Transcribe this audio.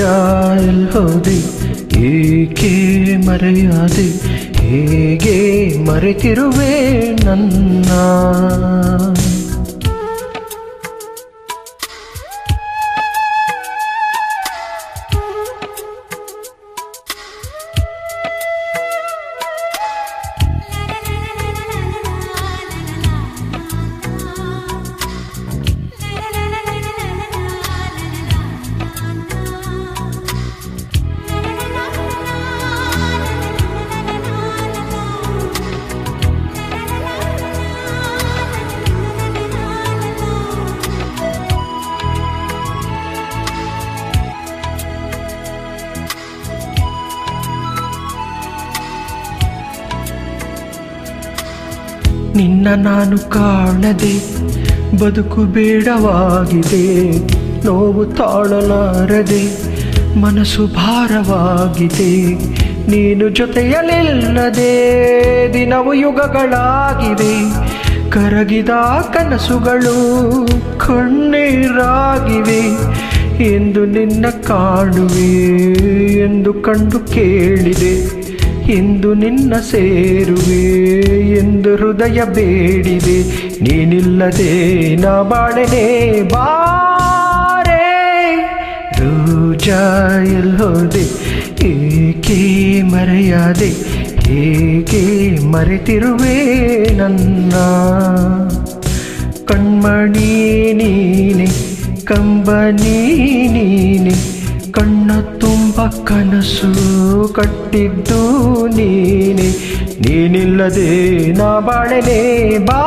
ರೋಜಾ ಎಲ್ಲೋದೆ ಏಕೆ ಮರೆಯಾದೆ ಹೇಗೆ ಮರೆತಿರುವೆ ನನ್ನ ನಿನ್ನ ನಾನು ಕಾಣದೆ ಬದುಕು ಬೇಡವಾಗಿದೆ ನೋವು ತಾಳಲಾರದೆ ಮನಸ್ಸು ಭಾರವಾಗಿದೆ ನೀನು ಜೊತೆಯಲಿಲ್ಲದೆ ದಿನವು ಯುಗಗಳಾಗಿವೆ ಕರಗಿದ ಕನಸುಗಳು ಕಣ್ಣೀರಾಗಿವೆ ಎಂದು ನಿನ್ನ ಕಾಣುವೆ ಎಂದು ಕಂಡು ಕೇಳಿದೆ ಎಂದು ನಿನ್ನ ಸೇರುವೆ ಎಂದು ಹೃದಯ ಬೇಡಿದೆ ನೀನಿಲ್ಲದೆ ನಾ ಬಾಳೆನೆ ಬಾರೆ ರೋಜಾ ಎಲ್ಲೋದೆ ಏಕೆ ಮರೆಯಾದೆ ಹೇಗೆ ಮರೆತಿರುವೆ ನನ್ನ ಕಣ್ಮಣಿ ನೀನೆ ಕಂಬನಿ ನೀನೆ ಕಣ್ಣ ತುಂಬ ಕನಸು ಕಟ್ಟಿದ್ದು ನೀನೆ ನೀನಿಲ್ಲದೆ ನಾ ಬಾಳೆನೆ ಬಾ